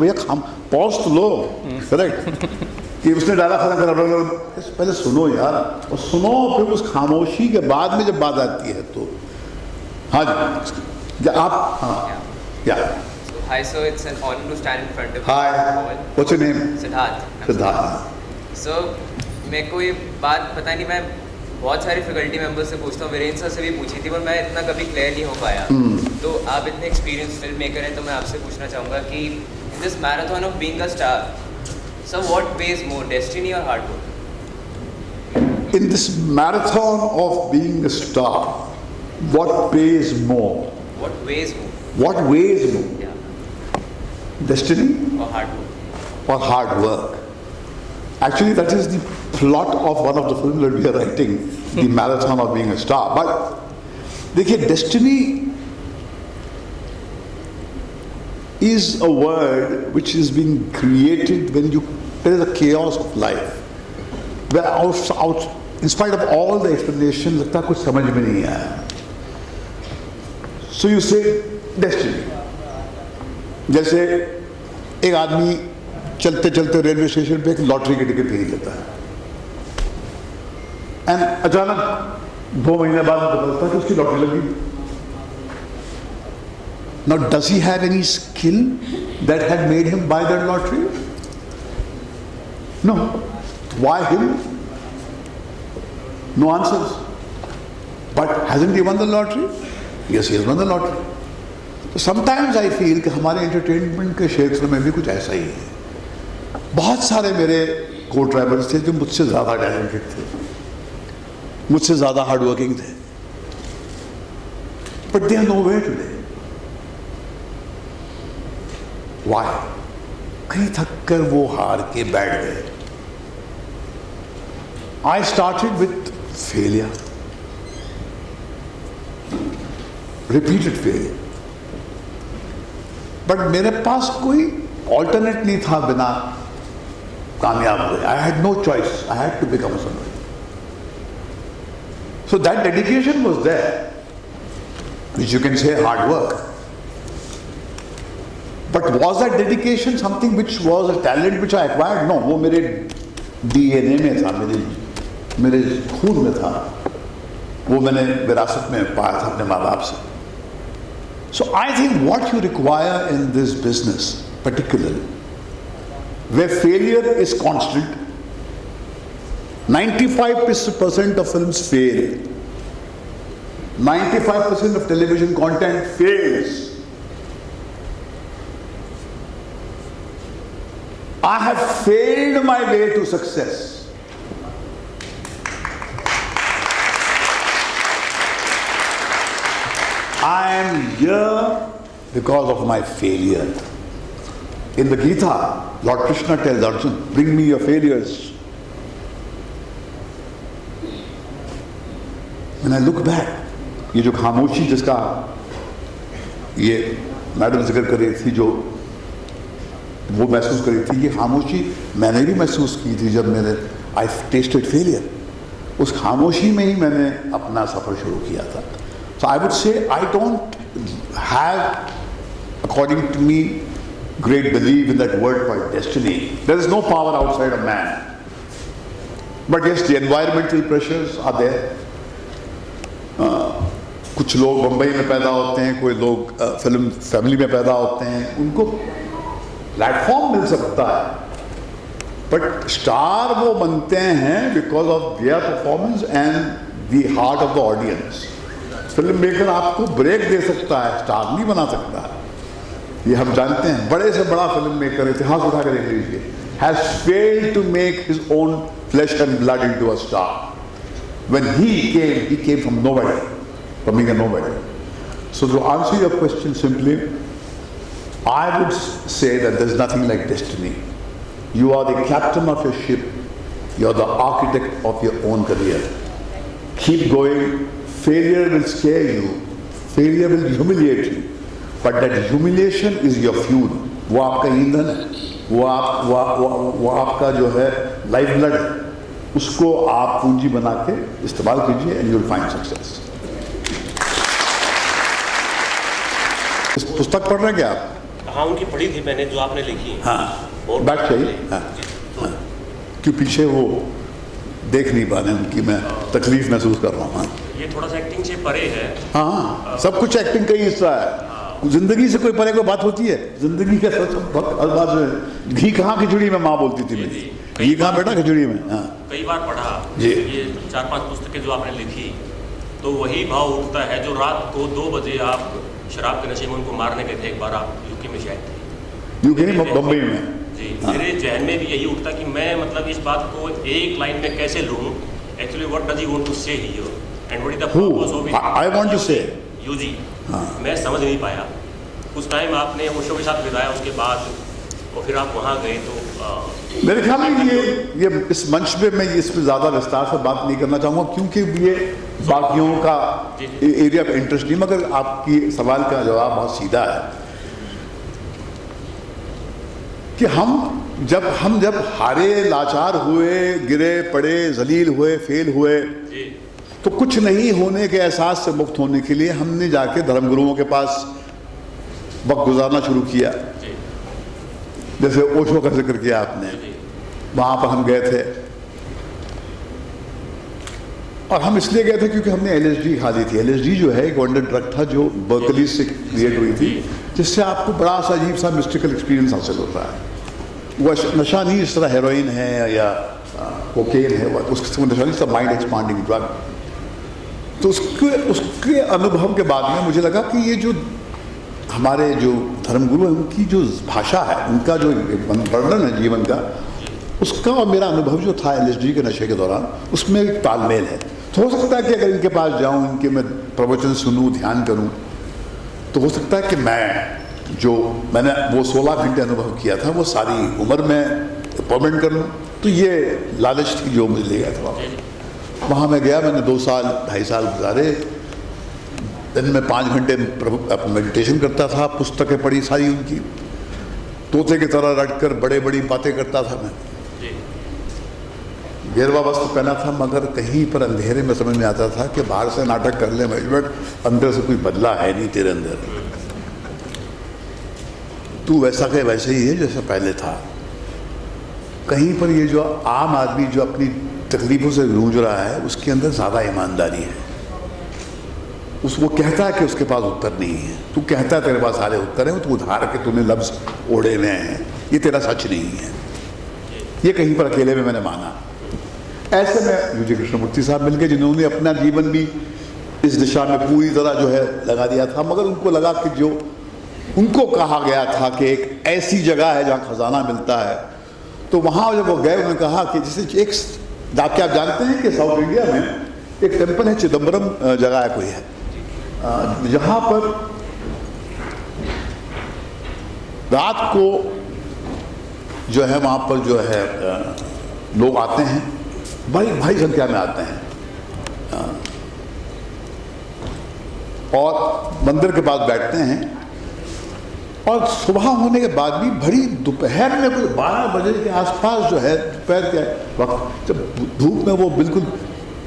भैया खाम पॉज तो लो, करेक्ट। कि उसने डाला खत्म करा, पहले सुनो यार, और सुनो फिर उस खामोशी के बाद में जब बात आती है तो हाँ जी आप हाँ या Hi sir, it's an honor to stand in front of you. Hi, what's your name? Siddharth. Siddharth. So मेरे को ये बात पता नहीं, मैं बहुत सारी फैकल्टी मेंबर से पूछता हूँ, वीरेंद्र सर से भी पूछी थी, पर मैं इतना कभी क्लियर नहीं हो पाया। तो आप इतने एक्सपीरियंस फिल्म मेकर हैं, तो मैं आपसे पूछना चाहूँगा कि in this marathon of being a star, so what pays more, destiny और hard work? In this marathon of being a star, what pays more? What weighs more? What weighs more? Yeah. Destiny Or hard work? or hard work? Actually, that is the plot of one of the films that we are writing, the marathon of being a star. But देखिए, destiny is a word which is being created when there is a chaos of life. Where in spite of all the explanation, लगता कुछ समझ में नहीं आया. So you say destiny. जैसे एक आदमी चलते चलते रेलवे स्टेशन पे एक लॉटरी की टिकट खरीद लेता है, एंड अचानक 2 महीने बाद पता चलता है कि उसकी लॉटरी लगी. Now does he have any skill that had made him buy that lottery? No. Why him? No answers. But hasn't he won the lottery? Yes, he has won the lottery. So sometimes I feel कि हमारे entertainment के क्षेत्र में भी कुछ ऐसा ही है. बहुत सारे मेरे को ट्राइबल्स थे जो मुझसे ज़्यादा टैलेंटेड थे, मुझसे ज़्यादा हार्ड वर्किंग थे, but they are nowhere today. Why? कहीं थक कर वो हार के बैठ गए. I started with failure, repeated failure, but मेरे पास कोई ऑल्टरनेट नहीं था बिना कामयाब हुए. I had no choice, I had to become somebody. So that dedication was there, which you can say hard work. But was that dedication something which was a talent which I acquired? No, वो मेरे DNA में था, मेरे खून में था, वो मैंने विरासत में पाया था अपने माँ बाप से. So I think what you require in this business, particularly, where failure is constant, 95% of films fail, 95% of television content fails. I have failed my way to success. I am here because of my failure. In the Gita, Lord Krishna tells Arjuna, bring me your failures. When I look back, ये जो खामोशी जिसका ये madam जिक्र कर रही थी, जो वो महसूस कर रही थी, ये खामोशी मैंने भी महसूस की थी जब I tasted failure. उस खामोशी में ही मैंने अपना सफर शुरू किया था. So I would say I don't have, according to me, great belief in that word called destiny. There is no power outside of man. But yes, the environmental pressures are there. कुछ लोग बम्बई में पैदा होते हैं, कोई लोग film family में पैदा होते हैं, उनको प्लेटफॉर्म मिल सकता है, बट स्टार वो बनते हैं because of their performance and the heart of the audience. Film maker आपको ब्रेक दे सकता है, स्टार नहीं बना सकता. ये हम जानते हैं. बड़े से बड़ा फिल्म मेकर, इतिहास उठा कर देख लीजिए, has failed to make his own flesh and blood into a star. When he came from nobody, from being a nobody. So to answer your question simply, I would say that there's nothing like destiny. You are the captain of your ship. You're the architect of your own career. Keep going. Failure will scare you. Failure will humiliate you. But that humiliation is your fuel. वो आपका ईंधन है. वो आपका जो है life blood है. उसको आप पूंजी बना के इस्तेमाल कीजिए and you'll find success. इस पुस्तक पढ़ रहे हैं क्या आप? हाँ उनकी पढ़ी थी मैंने, जो आपने लिखी है। हाँ बहुत बैठ चाहिए। हाँ जी, तो हाँ, क्यों पीछे वो देख नहीं पा रहे उनकी, मैं तकलीफ महसूस कर रहा हूँ। हाँ ये थोड़ा सा एक्टिंग से परे है। हाँ, सब कुछ एक्टिंग का ही हिस्सा है। जिंदगी से कोई परे कोई बात होती है? जिंदगी का बात, घी कहाँ खिचड़ी में, माँ बोलती थी मेरी, घी कहाँ बेटा खिचड़ी में। हाँ कई बार पढ़ा जी। ये 4-5 पुस्तकें जो आपने लिखी, तो वही भाव उठता है जो रात को 2 बजे आप शराब के नशे में उनको मारने गए थे। एक बार आप यूके में शायद थे, यूके नहीं, बम्बई में जी। हाँ। मेरे जहन में भी यही उठता कि मैं मतलब इस बात को एक लाइन में कैसे लूँ, actually what does he want to say here and what is the purpose of it. I want to say यूजी हाँ। मैं समझ नहीं पाया। कुछ टाइम आपने ओशो के साथ बिताया, उसके बाद और फिर आप वहाँ गए तो मेरे ख्याल में ये इस मंच पे मैं इस पे ज़्यादा विस्तार से बात नहीं करना चाहूँगा, क्योंकि ये बाकियों का एरिया ऑफ इंटरेस्ट नहीं। मगर आपकी सवाल का जवाब बहुत सीधा है कि हम जब हारे, लाचार हुए, गिरे पड़े, जलील हुए, फेल हुए, तो कुछ नहीं होने के एहसास से मुक्त होने के लिए हमने जाके धर्मगुरुओं के पास वक्त गुजारना शुरू किया। जैसे ओशो का जिक्र किया आपने, वहाँ पर हम गए थे, और हम इसलिए गए थे क्योंकि हमने LSD खा ली थी। LSD जो है एक वंडर ड्रग था जो बर्कली से क्रिएट हुई थी, जिससे आपको बड़ा सा अजीब सा मिस्टिकल एक्सपीरियंस हासिल होता है। वो नशा नहीं इस तरह हेरोइन है या कोकेन है, उसका नशा नहीं, सब माइंड एक्सपांडिंग ड्रग। तो उसके अनुभव के बाद में मुझे लगा कि ये जो हमारे जो धर्मगुरु हैं उनकी जो भाषा है, उनका जो वर्णन है जीवन का, उसका और मेरा अनुभव जो था LSD के नशे के दौरान, उसमें एक तालमेल है। तो हो सकता है कि अगर इनके पास जाऊं, इनके मैं प्रवचन सुनूं, ध्यान करूं, तो हो सकता है कि मैंने वो 16 घंटे अनुभव किया था वो सारी उम्र में परमानेंट कर लूँ। तो ये लालच थी जो मुझे ले गया था। वहाँ मैं गया, मैंने 2 साल 2.5 साल गुजारे। दिन में 5 घंटे मेडिटेशन करता था, पुस्तकें पढ़ी सारी उनकी, तोते की तरह रटकर बड़े बड़ी बातें करता था मैं। गेरवा वस्त्र पहना था, मगर कहीं पर अंधेरे में समझ में आता था कि बाहर से नाटक कर ले मैनेजमेंट, अंदर से कोई बदला है नहीं तेरे अंदर, तू वैसा के वैसे ही है जैसा पहले था। कहीं पर ये जो आम आदमी जो अपनी तकलीफों से जूझ रहा है, उसके अंदर ज़्यादा ईमानदारी है। वो कहता है कि उसके पास उत्तर नहीं है, तू कहता है तेरे पास सारे उत्तर हैं, तो उधार के तूने लफ्ज़ ओढ़े हुए हैं, ये तेरा सच नहीं है। ये कहीं पर अकेले में मैंने माना। ऐसे में यूजी कृष्णमूर्ति साहब मिल गए, जिन्होंने अपना जीवन भी इस दिशा में पूरी तरह जो है लगा दिया था। मगर उनको लगा कि जो उनको कहा गया था कि एक ऐसी जगह है जहाँ खजाना मिलता है, तो वहाँ जब वो गए, उन्होंने कहा कि जैसे एक क्या आप जानते हैं कि साउथ इंडिया में एक टेम्पल है, चिदम्बरम जगह है कोई है, जहाँ पर रात को जो है वहाँ पर जो है लोग आते हैं, भारी संख्या में आते हैं, और मंदिर के पास बैठते हैं। और सुबह होने के बाद भी भरी दोपहर में कोई 12 बजे के आसपास जो है, दोपहर के वक्त जब धूप में वो बिल्कुल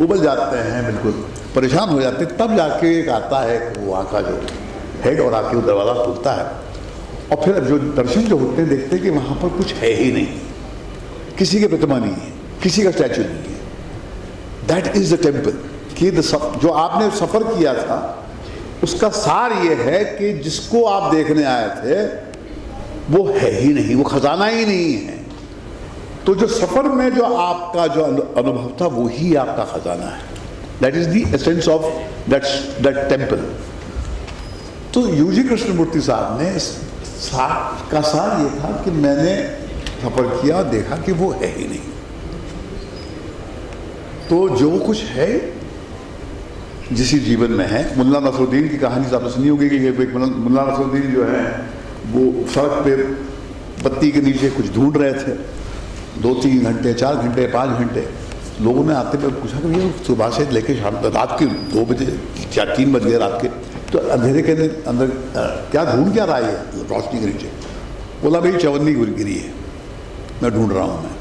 उबल जाते हैं, बिल्कुल परेशान हो जाते हैं, तब जाके एक आता है वहाँ का जो हेड, और आके वो दरवाज़ा खुलता है, और फिर जो दर्शन जो होते हैं, देखते हैं कि वहाँ पर कुछ है ही नहीं, किसी की प्रतिमा नहीं है, किसी का स्टैचू नहीं है। That is the temple. कि जो आपने सफ़र किया था उसका सार ये है कि जिसको आप देखने आए थे वो है ही नहीं, वो खजाना ही नहीं है। तो जो सफ़र में जो आपका जो अनुभव था वो ही आपका खजाना है। That is the essence of that temple. तो यूजी कृष्णमूर्ति साहब ने इस का सार ये था कि मैंने सफ़र किया और देखा कि वो है ही नहीं। तो जो कुछ है जिस जीवन में है, मुल्ला नसरुद्दीन की कहानी आपने सुनी होगी कि मुल्ला नसरुद्दीन जो है वो सड़क पे बत्ती के नीचे कुछ ढूंढ रहे थे, 2-3 घंटे, 4 घंटे, 5 घंटे। लोगों ने आते पे पूछा कि भैया सुबह से लेके शाम तक, रात के 2 बजे 3 बज गए रात के, तो अंधेरे के अंदर क्या ढूंढ क्या रहा है रोशनी के नीचे? बोला भाई चवन्नी गिरी है, मैं ढूंढ रहा हूँ मैं।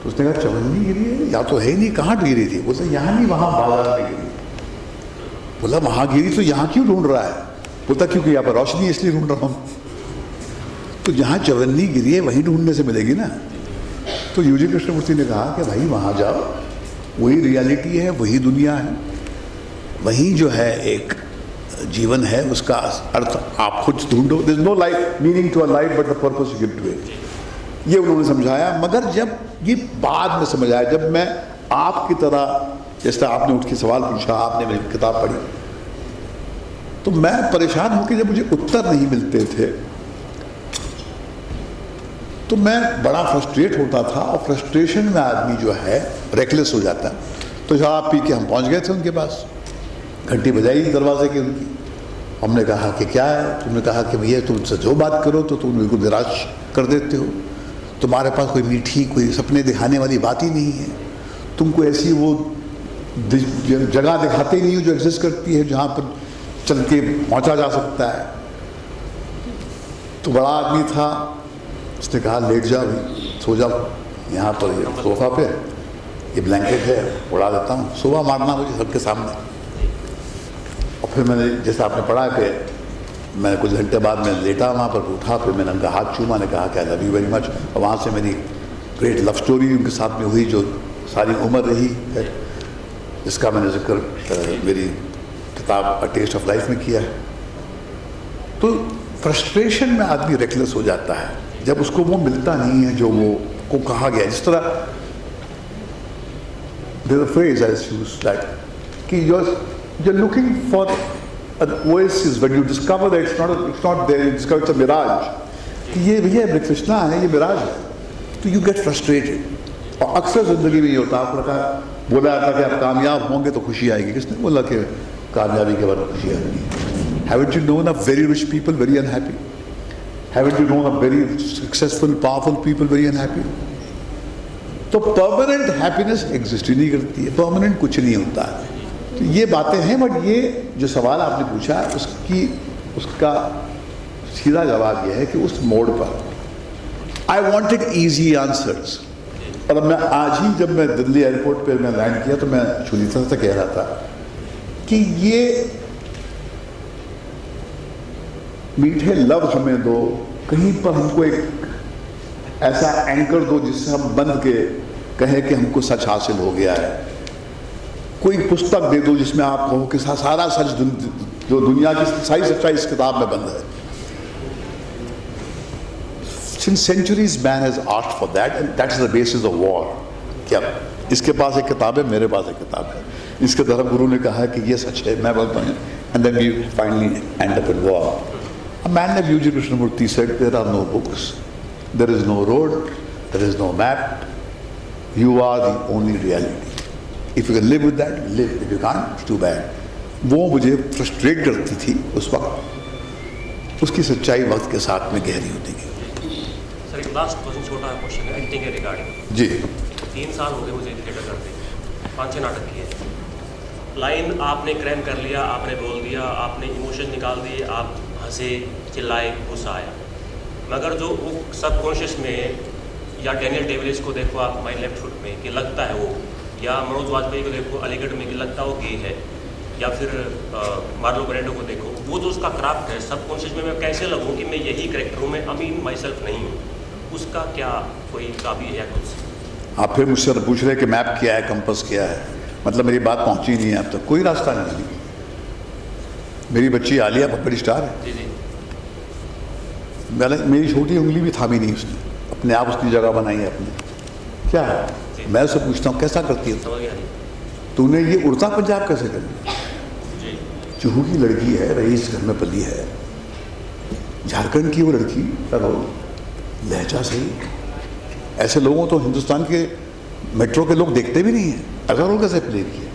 तो उसने कहा चवन्नी गिरी है? या तो है ही नहीं, कहाँ गिरी थी? बोलते यहाँ नहीं, वहाँ बाजार में गिरी। बोला वहाँ गिरी तो यहाँ क्यों ढूंढ रहा है? बोलता क्योंकि यहाँ पर रोशनी इसलिए ढूंढ रहा हूँ। तो जहाँ चवन्नी गिरी है वहीं ढूंढने से मिलेगी ना। तो यूजी कृष्णमूर्ति ने कहा कि भाई वहाँ जाओ, वही रियलिटी है, वही दुनिया है, वही जो है एक जीवन है, उसका अर्थ आप खुद ढूंढो। There is no life meaning to a life but the purpose you give to it. ये उन्होंने समझाया। मगर जब ये बाद में समझ आया, जब मैं आपकी तरह, जैसे आपने उठ के सवाल पूछा, आपने मेरी किताब पढ़ी, तो मैं परेशान होकर जब मुझे उत्तर नहीं मिलते थे तो मैं बड़ा फ्रस्ट्रेट होता था। और फ्रस्ट्रेशन में आदमी जो है रेकलेस हो जाता है। तो शराब पी के हम पहुंच गए थे उनके पास, घंटी बजाई दरवाजे की उनकी। हमने कहा कि क्या है? तुमने कहा कि भैया तुमसे जो बात करो तो तुम बिल्कुल निराश कर देते हो, तुम्हारे पास कोई मीठी, कोई सपने दिखाने वाली बात ही नहीं है, तुमको ऐसी वो जगह दिखाते ही नहीं हो जो एग्जिस्ट करती है, जहाँ पर चल के पहुँचा जा सकता है। तो बड़ा आदमी था, उसने कहा लेट जाओ भाई, सो जाओ यहाँ पर, ये सोफा पे ये ब्लैंकेट है, उड़ा देता हूँ, सुबह मारना मुझे सबके सामने। और फिर मैंने, जैसे आपने पढ़ा कि मैं कुछ घंटे बाद में लेटा वहाँ पर, उठा, फिर मैंने उनका हाथ चूमा, ने कहा कि I love you very much. और वहाँ से मेरी ग्रेट लव स्टोरी उनके साथ में हुई जो सारी उम्र रही है, जिसका मैंने जिक्र मेरी किताब अ टेस्ट ऑफ लाइफ में किया है। तो फ्रस्ट्रेशन में आदमी रेकलेस हो जाता है जब उसको वो मिलता नहीं है जो वो को कहा गया। जिस तरह there's a phrase I use that कि you're looking for an oasis when you discover that it's not there, you discover it's a mirage, कि ये भैया कृष्णा है, ये मिराज है, तो you get frustrated। और अक्सर जिंदगी में ये होता है। आपको बोला जाता है कि आप कामयाब होंगे तो खुशी आएगी। किसने बोला कि कामयाबी के बाद खुशी आएगी? Haven't you known of very rich people very unhappy? Haven't you known of very successful, powerful people very unhappy? तो परमानेंट हैप्पीनेस एग्जिस्ट ही नहीं करती है, परमानेंट कुछ नहीं होता है। तो ये बातें हैं। बट ये जो सवाल आपने पूछा उसका सीधा जवाब ये है कि उस मोड़ पर आई वॉन्टेड ईजी आंसर्स। और अब मैं आज ही, जब मैं दिल्ली एयरपोर्ट पे मैं लैंड किया, तो मैं सुनीता से कह रहा था कि ये मीठे लव हमें दो, कहीं पर हमको एक ऐसा एंकर दो जिससे हम बंद के कहें कि हमको सच हासिल हो गया है। कोई पुस्तक दे दो जिसमें आप कहो कि सारा सच, जो दुनिया की सारी सच्चाई इस किताब में बंद है। Since centuries man has asked for that and that's the basis of war। क्या इसके पास एक किताब है, मेरे पास एक किताब है, इसके धर्मगुरु ने कहा कि ये सच है, मैं बोलता हूँ, and then we finally end up in war। A man like U.G. Krishnamurti said, there are no books, there is no road, there is no map, you are the only reality। If you can live with that, live, if you can't, it's too bad। वो मुझे frustrate करती थी उस वक्त, उसकी सच्चाई वक्त के साथ में गहरी होती गई। सर एक लास्ट क्वेश्चन, छोटा क्वेश्चन है एक्टिंग के रिगार्डिंग। जी 3 साल हो गए मुझे थिएटर करते, 5-6 नाटक किए। लाइन आपने क्रैम कर लिया, आपने बोल दिया, आपने इमोशन निकाल दिए, आप हंसे, चिल्लाए, गुस्सा आया। मगर जो वो सबकॉन्शियस में, या डैनियल डेविस को देखो आप माई लेफ्ट फुट में कि लगता है वो, या मनोज वाजपेयी को देखो अलीगढ़ में कि लगता है वो गे है, या फिर मार्लो ब्रेंडो को देखो, वो जो उसका क्राफ्ट है सबकॉन्शियस में मैं कैसे लगूँ कि मैं यही करेक्टर हूँ, मैं अमीन माई सेल्फ नहीं हूँ, उसका क्या कोई काबी है या कुछ? आप फिर मुझसे पूछ रहे कि मैप क्या है, कंपस क्या है, मतलब मेरी बात पहुंची नहीं है अब तक, कोई रास्ता नहीं। मेरी बच्ची आलिया बहुत बड़ी स्टार है, जी जी, मेरी छोटी उंगली भी थामी नहीं उसने, अपने आप उसकी जगह बनाई है अपने। क्या है, मैं उससे पूछता हूँ कैसा करती है, समझ गया जी। तूने ये उड़ता पंजाब कैसे कर लिया? जी, चूहू की लड़की है, रईस घर में पली है, झारखंड की वो लड़की, लहजा सही। ऐसे लोगों तो हिंदुस्तान के मेट्रो के लोग देखते भी नहीं हैं, अगर वो कैसे प्ले किया।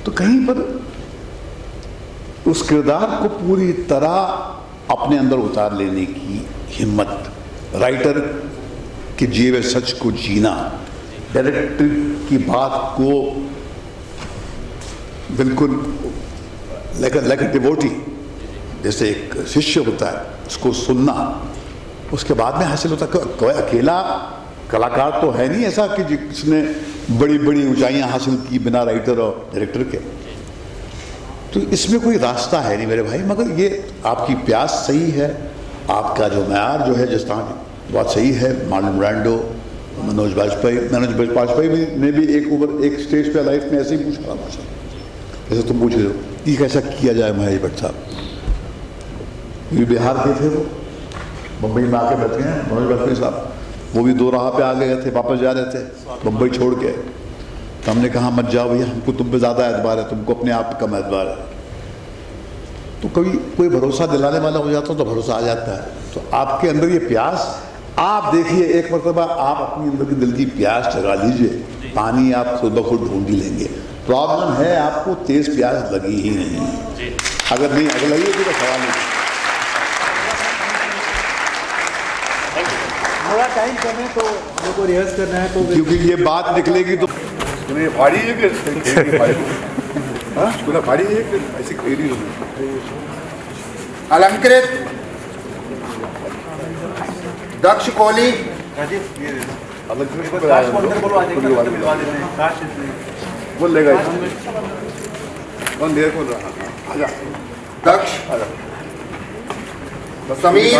तो कहीं पर उस किरदार को पूरी तरह अपने अंदर उतार लेने की हिम्मत, राइटर के जिए हुए सच को जीना, डायरेक्टर की बात को बिल्कुल लाइक अ डिवोटी, जैसे एक शिष्य होता है, उसको सुनना, उसके बाद में हासिल होता है। कोई अकेला कलाकार तो है नहीं ऐसा कि जिसने बड़ी बड़ी ऊंचाइयां हासिल की बिना राइटर और डायरेक्टर के। तो इसमें कोई रास्ता है नहीं मेरे भाई, मगर ये आपकी प्यास सही है, आपका जो मैार जो है जिस तरह बहुत सही है। मार्लन ब्रांडो, मनोज वाजपेयी ने भी एक स्टेज पे लाइफ में ऐसे ही पूछा था मुझसे, जैसे तुम पूछ रहे हो कि कैसा किया जाए महेश भट्ट साहब। ये बिहार के थे, वो मुंबई में आके बैठे हैं मनोज वाजपेयी साहब, वो भी दो राह पे आ गए थे, वापस जा रहे थे मुंबई छोड़ के। तो हमने कहा मत जाओ भैया, हमको तुम पे ज़्यादा एतबार है, तुमको अपने आप पे कम एतबार है। तो कभी कोई भरोसा दिलाने वाला हो जाता तो भरोसा आ जाता है। तो आपके अंदर ये प्यास, आप देखिए एक मरतबा आप अपनी अंदर की दिल की प्यास जगा लीजिए, पानी आप खुद ब खुद ढूंढ ही लेंगे। प्रॉब्लम है आपको तेज प्यास लगी ही नहीं, अगर नहीं अगर लगी तो सवाल नहीं। थोड़ा टाइम कम है तो मेरे को रिहर्स करना है, तो क्योंकि ये बात निकलेगी तो भारी है कि भारी है कि ऐसी खेली अलंकृत दक्ष कोहली, बोल लेगा कौन देर बोल रहा? आजा दक्ष समीर,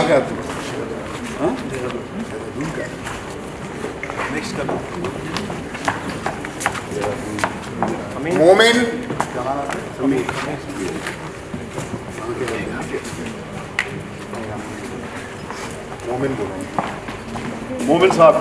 मोमिन, मोमिन साहब